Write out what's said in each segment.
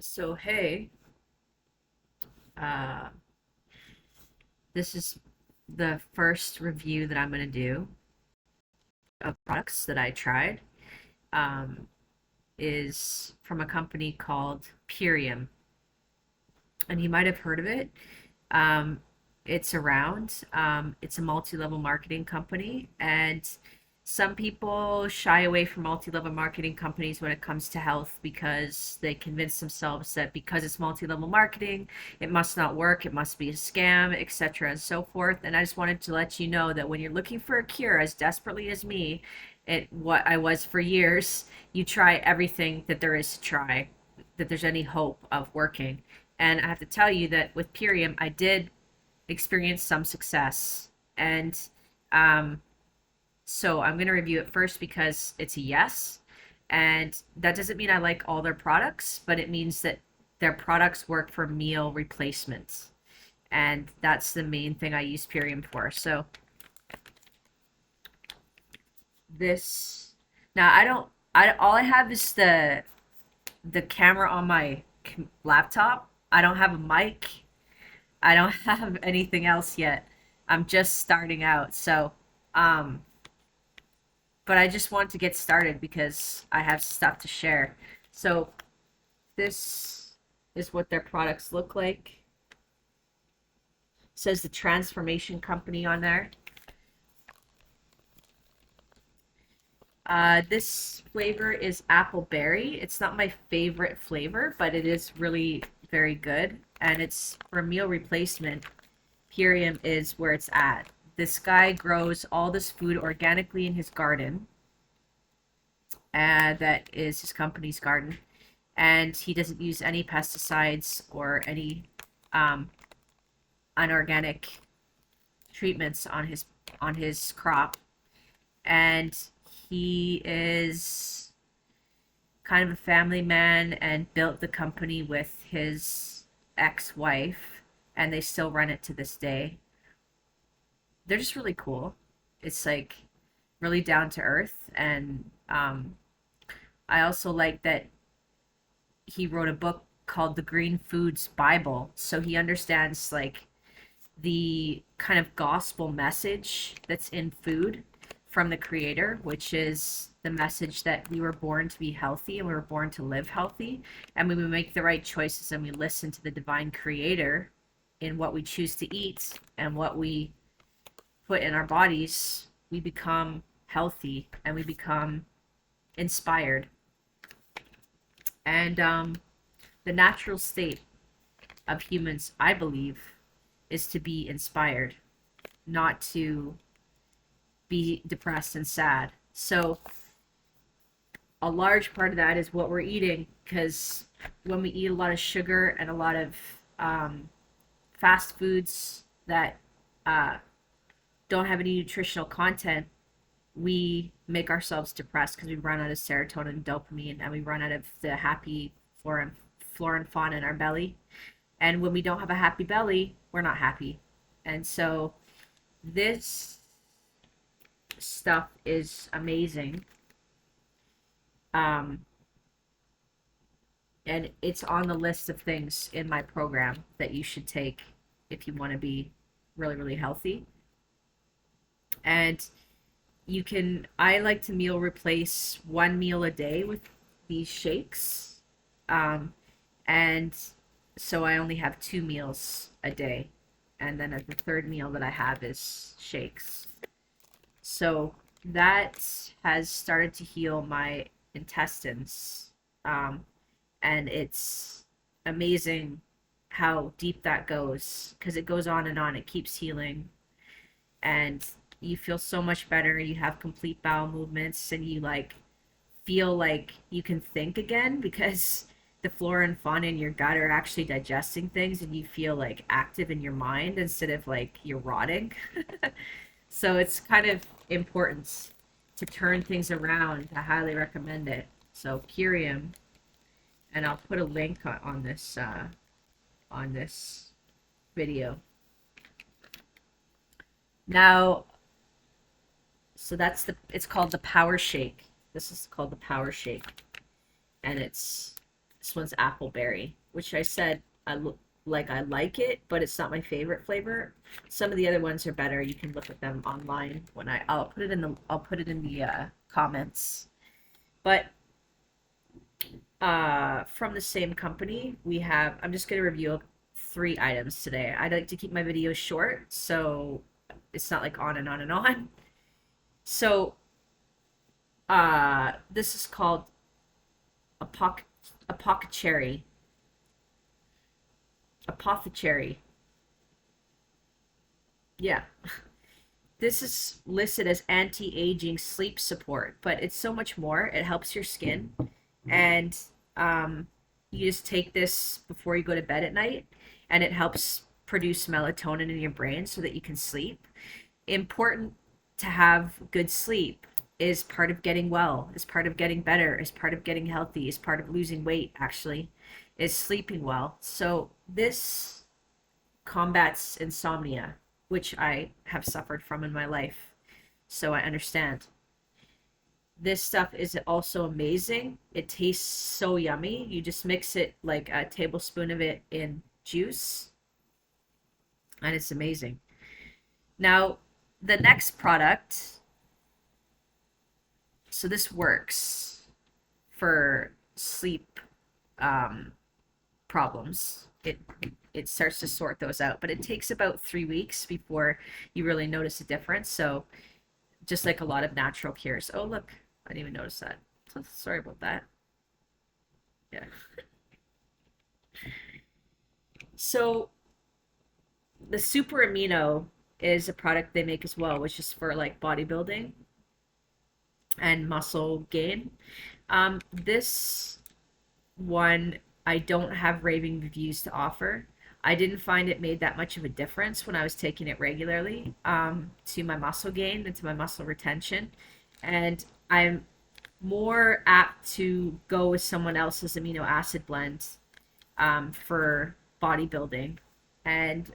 So, hey, uh, this is the first review that I'm going to do of products that I tried. Um, is from a company called Purium, and you might have heard of it. Um, it's around. It's a multi-level marketing company, and some people shy away from multi-level marketing companies when it comes to health because they convince themselves that because it's multi-level marketing, it must not work, it must be a scam, etc., and so forth. And I just wanted to let you know that when you're looking for a cure as desperately as me, what I was for years, you try everything that there is to try, that there's any hope of working. And I have to tell you that with Purium, I did experience some success. And um, so I'm going to review it first because it's a yes. And that doesn't mean I like all their products, but it means that their products work for meal replacements. And that's the main thing I use Purium for. So this, now I don't, all I have is the camera on my laptop. I don't have a mic. I don't have anything else yet. I'm just starting out. So, um, but I just want to get started because I have stuff to share. So, this is what their products look like. It says the Transformation Company on there. This flavor is apple berry. It's not my favorite flavor, but it is really very good. And it's for meal replacement. Purium is where it's at. This guy grows all this food organically in his garden. And that is his company's garden. And he doesn't use any pesticides or any um, unorganic treatments on his crop. And he is kind of a family man and built the company with his ex-wife, and they still run it to this day. They're just really cool. It's like really down to earth, and I also like that he wrote a book called The Green Foods Bible, so he understands like the kind of gospel message that's in food from the creator, which is the message that we were born to be healthy and we were born to live healthy. And when we make the right choices and we listen to the divine creator in what we choose to eat and what we put in our bodies, we become healthy and we become inspired. And the natural state of humans, I believe, is to be inspired, not to be depressed and sad. So a large part of that is what we're eating, because when we eat a lot of sugar and a lot of fast foods that uh, don't have any nutritional content, we make ourselves depressed because we run out of serotonin and dopamine, and we run out of the happy flora and fauna in our belly. And when we don't have a happy belly, we're not happy. And so this stuff is amazing. Um, and it's on the list of things in my program that you should take if you want to be really, really healthy. And I like to meal replace one meal a day with these shakes. Um, and so I only have 2 meals a day. And then the third meal that I have is shakes. So that has started to heal my intestines. And it's amazing how deep that goes because it goes on and on. It keeps healing. And you feel so much better. You have complete bowel movements and you like feel like you can think again because the flora and fauna in your gut are actually digesting things and you feel like active in your mind instead of like you're rotting. So it's kind of important to turn things around. I highly recommend it. So Purium, and I'll put a link on this video. Now, so it's called the Power Shake. This is called the Power Shake, and it's This one's appleberry, which I said I like it, but it's not my favorite flavor. Some of the other ones are better. You can look at them online when I'll put it in the comments. But from the same company, we have, I'm just going to review 3 items today. I like to keep my videos short, so it's not like on and on and on. So this is called Apothe-cherry. Apothe-cherry. Yeah. This is listed as anti-aging sleep support, but it's so much more. It helps your skin, and you just take this before you go to bed at night, and it helps produce melatonin in your brain so that you can sleep. Important to have good sleep is part of getting well, is part of getting better, is part of getting healthy, is part of losing weight, actually, is sleeping well. So this combats insomnia, which I have suffered from in my life. So I understand. This stuff is also amazing. It tastes so yummy. You just mix it like a tablespoon of it in juice, and it's amazing. Now, the next product, so this works for sleep problems. It starts to sort those out, but it takes about 3 weeks before you really notice a difference. So just like a lot of natural cures. Oh, look, I didn't even notice that. So sorry about that. Yeah. So the super amino is a product they make as well, which is for like bodybuilding and muscle gain. This one I don't have raving reviews to offer. I didn't find it made that much of a difference when I was taking it regularly to my muscle gain and to my muscle retention. And I'm more apt to go with someone else's amino acid blend for bodybuilding. And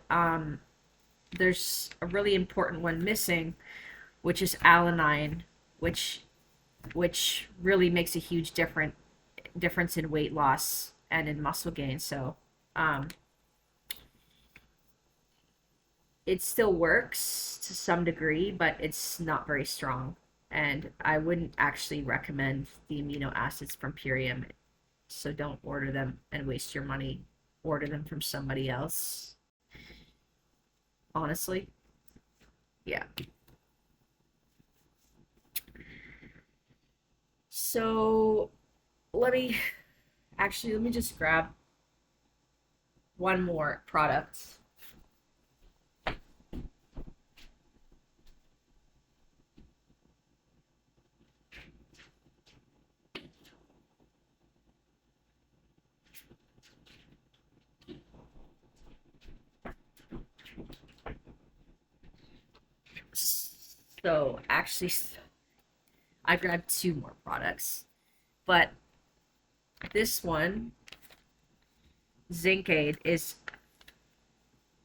there's a really important one missing, which is alanine, which really makes a huge difference in weight loss and in muscle gain. So it still works to some degree, but it's not very strong. And I wouldn't actually recommend the amino acids from Purium. So don't order them and waste your money. Order them from somebody else. Honestly. Yeah. So let me just grab one more product. So actually, I grabbed 2 more products, but this one, ZinC-ade, is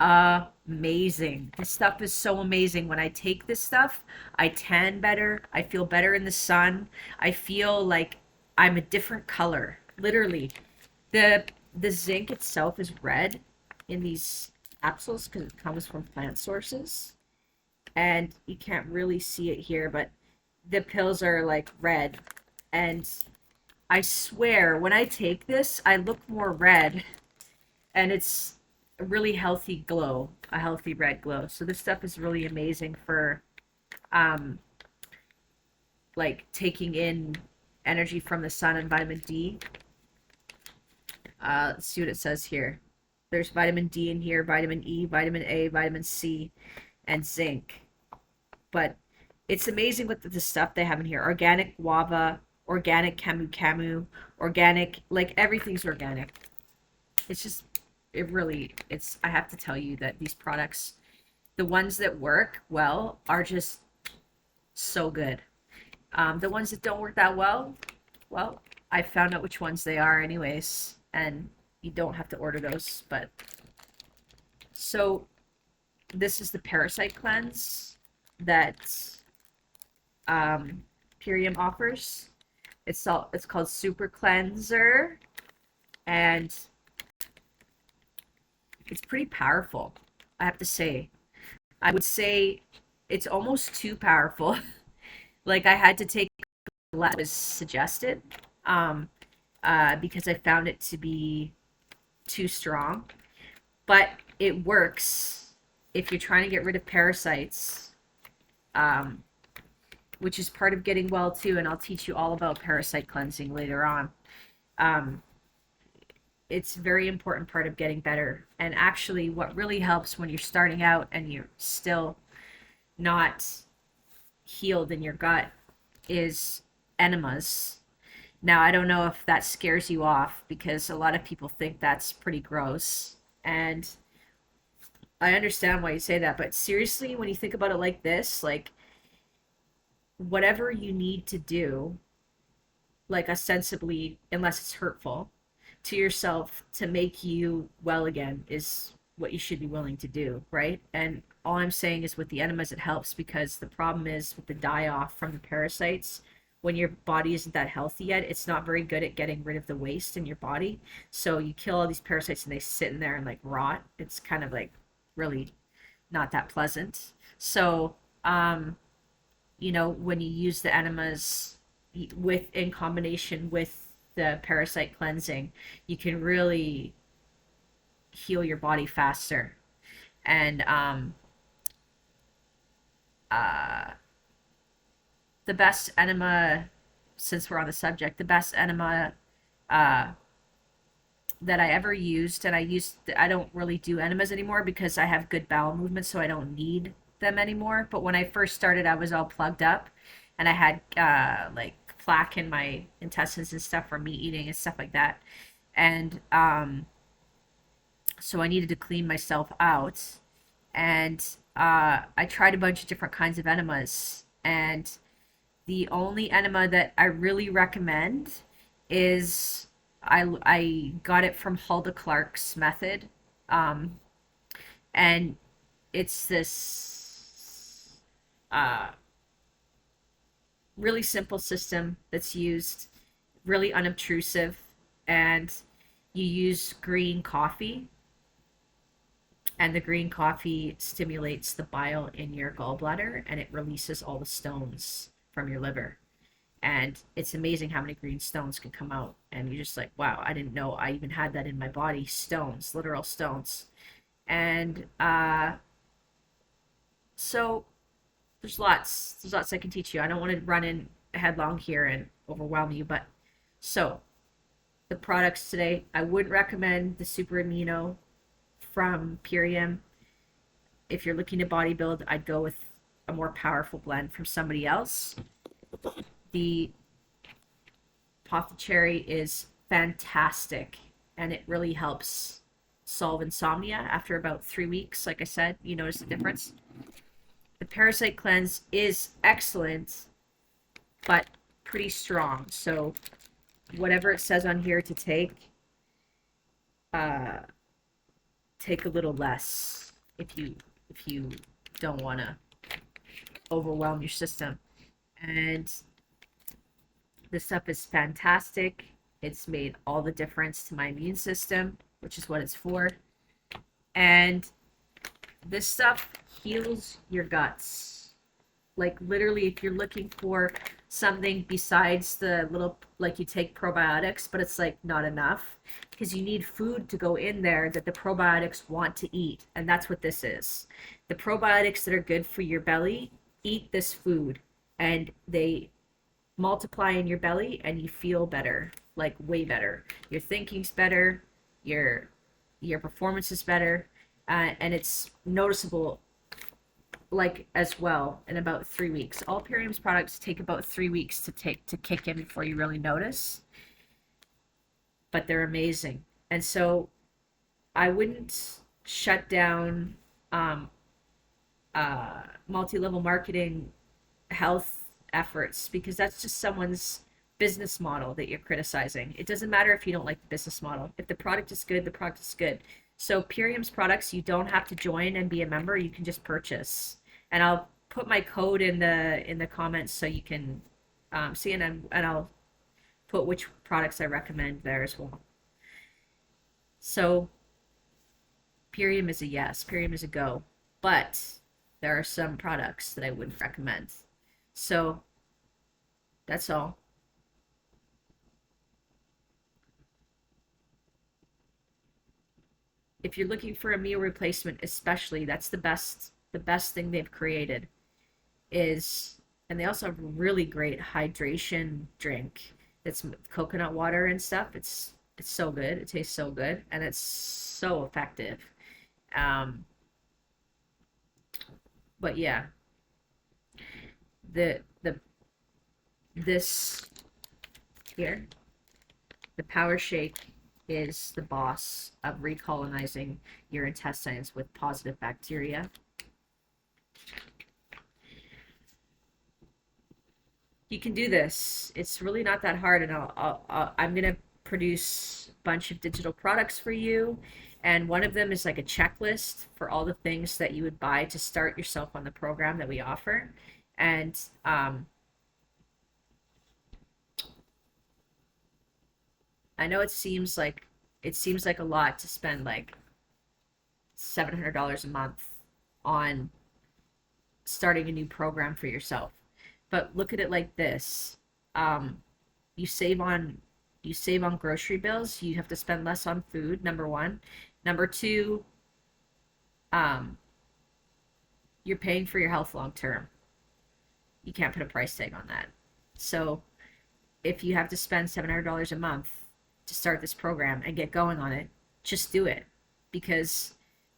amazing. This stuff is so amazing. When I take this stuff, I tan better. I feel better in the sun. I feel like I'm a different color. Literally, the zinc itself is red in these capsules because it comes from plant sources, and you can't really see it here, but the pills are like red, and I swear when I take this I look more red, and it's a really healthy glow, a healthy red glow. So this stuff is really amazing for like taking in energy from the sun and vitamin D. Let's see what it says here. There's vitamin D in here, vitamin E, vitamin A, vitamin C, and zinc. But it's amazing with the stuff they have in here. Organic guava, organic camu camu, organic, like everything's organic. It's just, I have to tell you that these products, the ones that work well, are just so good. The ones that don't work that well, I found out which ones they are anyways, and you don't have to order those. But so this is the parasite cleanse that Purium offers. It's called Super Cleanser. and it's pretty powerful, I have to say. I would say it's almost too powerful. Like I had to take less was suggested, um, because I found it to be too strong. But it works if you're trying to get rid of parasites, um, which is part of getting well too. And I'll teach you all about parasite cleansing later on. Um, it's a very important part of getting better. And actually, what really helps when you're starting out and you're still not healed in your gut is enemas. Now, I don't know if that scares you off because a lot of people think that's pretty gross. And I understand why you say that, but seriously, when you think about it like this, like whatever you need to do, like ostensibly, unless it's hurtful to yourself to make you well again, is what you should be willing to do, right? And all I'm saying is with the enemas, it helps because the problem is with the die off from the parasites. When your body isn't that healthy yet, it's not very good at getting rid of the waste in your body. So you kill all these parasites and they sit in there and like rot. It's kind of like really not that pleasant. So, when you use the enemas with in combination with the parasite cleansing, you can really heal your body faster. And uh, the best enema, since we're on the subject, the best enema uh, that I ever used, and I don't really do enemas anymore because I have good bowel movement, so I don't need them anymore. But when I first started, I was all plugged up, and I had like plaque in my intestines and stuff from meat eating and stuff like that, and so I needed to clean myself out, and I tried a bunch of different kinds of enemas, and the only enema that I really recommend is I got it from Hulda Clark's method, um, and it's this really simple system that's used, really unobtrusive, and you use green coffee, and the green coffee stimulates the bile in your gallbladder and it releases all the stones from your liver. And it's amazing how many green stones can come out. And you're just like, wow, I didn't know I even had that in my body. Stones, literal stones. And so there's lots I can teach you. I don't want to run in headlong here and overwhelm you, but so the products today, I would recommend the super amino from Purium. If you're looking to bodybuild, I'd go with a more powerful blend from somebody else. The Apothe-cherry is fantastic and it really helps solve insomnia after about 3 weeks. Like I said, you notice the difference. The parasite cleanse is excellent, but pretty strong. So whatever it says on here to take a little less if you don't want to overwhelm your system. And this stuff is fantastic. It's made all the difference to my immune system, which is what it's for. And this stuff heals your guts. Like literally, if you're looking for something besides the little, like you take probiotics, but it's like not enough because you need food to go in there that the probiotics want to eat. And that's what this is. The probiotics that are good for your belly eat this food and they multiply in your belly and you feel better, like way better. Your thinking's better, your performance is better, and it's noticeable like as well in about 3 weeks. All Purium's products take about 3 weeks to kick in before you really notice, but they're amazing. And so I wouldn't shut down multi-level marketing health efforts because that's just someone's business model that you're criticizing. It doesn't matter if you don't like the business model. If the product is good, the product is good. So Purium's products, you don't have to join and be a member. You can just purchase. And I'll put my code in the comments so you can see, and I'll put which products I recommend there as well. So Purium is a yes, Purium is a go, but there are some products that I wouldn't recommend. So that's all. If you're looking for a meal replacement, especially, that's the best thing they've created is, and they also have a really great hydration drink that's coconut water and stuff. It's so good. It tastes so good, and it's so effective. Um, but yeah, the this here, the Power Shake is the boss of recolonizing your intestines with positive bacteria. You can do this. It's really not that hard, and I'm gonna produce a bunch of digital products for you, and one of them is like a checklist for all the things that you would buy to start yourself on the program that we offer. And I know it seems like a lot to spend like $700 a month on starting a new program for yourself. But look at it like this. Um, you save on you save on grocery bills. You have to spend less on food, number one. Number two, um, you're paying for your health long term. You can't put a price tag on that. So if you have to spend $700 a month to start this program and get going on it, just do it. Because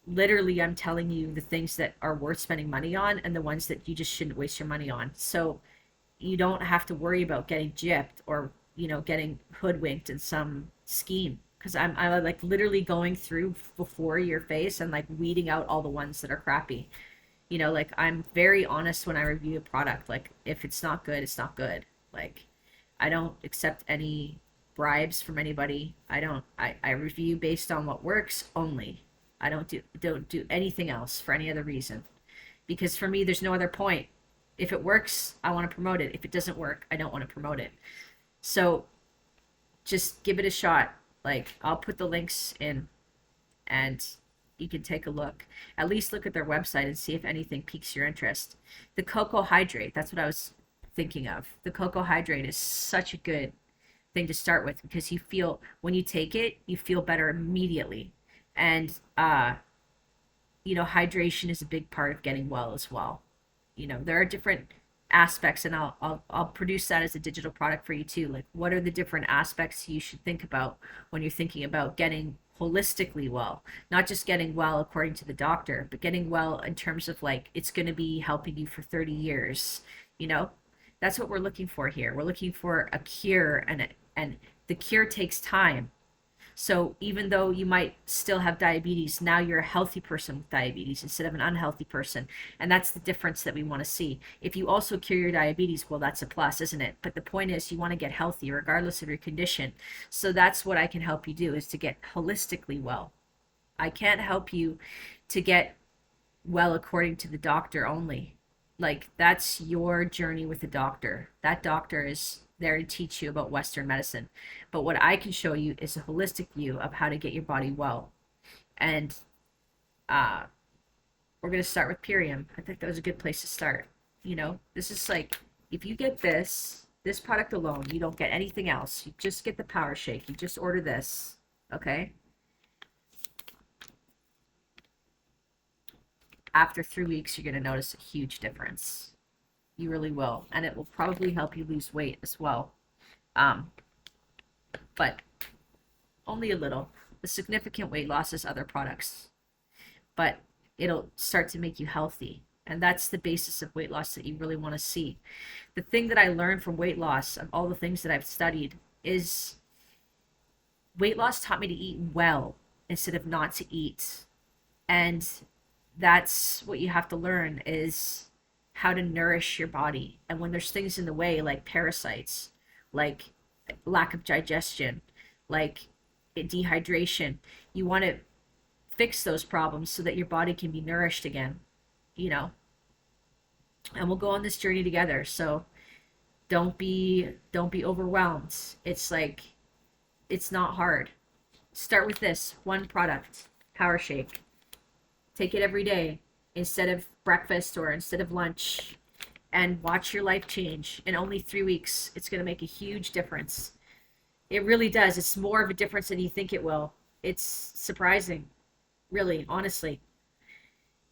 literally, I'm telling you the things that are worth spending money on and the ones that you just shouldn't waste your money on. So you don't have to worry about getting gypped or, getting hoodwinked in some scheme. Because I'm like literally going through before your face and like weeding out all the ones that are crappy. Like I'm very honest when I review a product. Like if it's not good, it's not good. Like I don't accept any bribes from anybody. I review based on what works only. I don't do anything else for any other reason. Because for me there's no other point. If it works, I want to promote it. If it doesn't work, I don't want to promote it. So just give it a shot. Like I'll put the links in and you can take a look. At least look at their website and see if anything piques your interest. The cocoa hydrate, that's what I was thinking of. The cocoa hydrate is such a good thing to start with because you feel when you take it, you feel better immediately. And hydration is a big part of getting well as well. There are different aspects, and I'll produce that as a digital product for you too. Like what are the different aspects you should think about when you're thinking about getting holistically well, not just getting well according to the doctor, but getting well in terms of like it's going to be helping you for 30 years. you know that's what we're looking for here. We're looking for a cure, and the cure takes time. So even though you might still have diabetes, now you're a healthy person with diabetes instead of an unhealthy person. And that's the difference that we want to see. If you also cure your diabetes, well, that's a plus, isn't it? But the point is you want to get healthy regardless of your condition. So that's what I can help you do, is to get holistically well. I can't help you to get well according to the doctor only. Like that's your journey with the doctor. That doctor is there to teach you about Western medicine. But what I can show you is a holistic view of how to get your body well. And uh, we're going to start with Purium. I think that was a good place to start. This is like, if you get this product alone, you don't get anything else. You just get the Power Shake. You just order this. Okay? After 3 weeks, you're going to notice a huge difference. You really will. And it will probably help you lose weight as well. But only a little. The significant weight loss is other products. But it'll start to make you healthy. And that's the basis of weight loss that you really want to see. The thing that I learned from weight loss, of all the things that I've studied, is weight loss taught me to eat well instead of not to eat. And that's what you have to learn, is how to nourish your body. And when there's things in the way, like parasites, like lack of digestion, like dehydration, you want to fix those problems so that your body can be nourished again, you know. And we'll go on this journey together. So don't be overwhelmed. It's like, it's not hard. Start with this one product, Power Shake. Take it every day instead of breakfast or instead of lunch, and watch your life change. In only 3 weeks, it's going to make a huge difference. It really does. It's more of a difference than you think it will. It's surprising, really, honestly.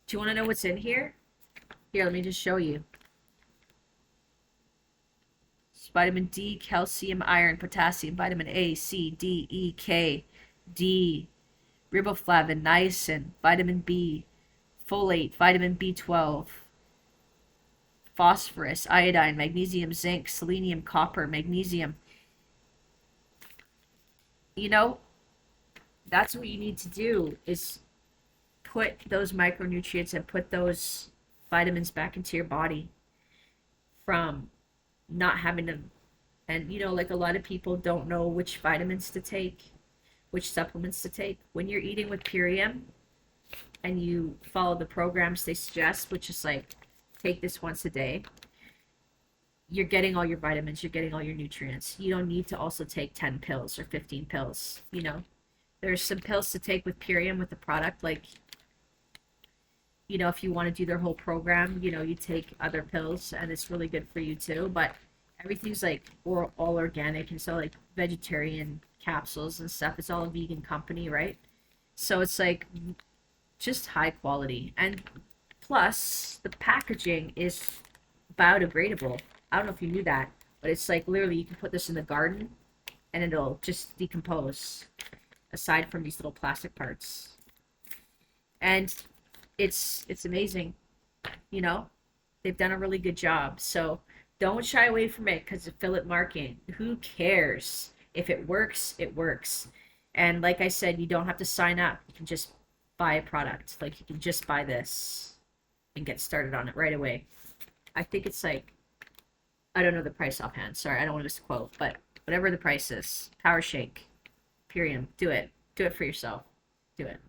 Do you want to know what's in here? Here, let me just show you. It's vitamin D, calcium, iron, potassium, vitamin A, C, D, E, K, D, riboflavin, niacin, vitamin B, folate, vitamin B12, phosphorus, iodine, magnesium, zinc, selenium, copper, magnesium. You know, that's what you need to do, is put those micronutrients and put those vitamins back into your body from not having them. And you know, like a lot of people don't know which vitamins to take, which supplements to take. When you're eating with Purium and you follow the programs they suggest, which is like take this once a day, you're getting all your vitamins, you're getting all your nutrients. You don't need to also take 10 pills or 15 pills. You know, there's some pills to take with Purium with the product, like, you know, if you want to do their whole program, you know, you take other pills and it's really good for you too. But everything's like all organic, and so like vegetarian capsules and stuff, it's all a vegan company, right? So it's like just high quality. And plus the packaging is biodegradable. I don't know if you knew that, but it's like literally you can put this in the garden and it'll just decompose, aside from these little plastic parts. And it's amazing. You know, they've done a really good job. So don't shy away from it because of affiliate marketing. Who cares? If it works, it works. And like I said, you don't have to sign up. You can just buy a product. Like, you can just buy this and get started on it right away. I think it's like, I don't know the price offhand. Sorry, I don't want to misquote, but whatever the price is, Power Shake, Purium, do it. Do it for yourself. Do it.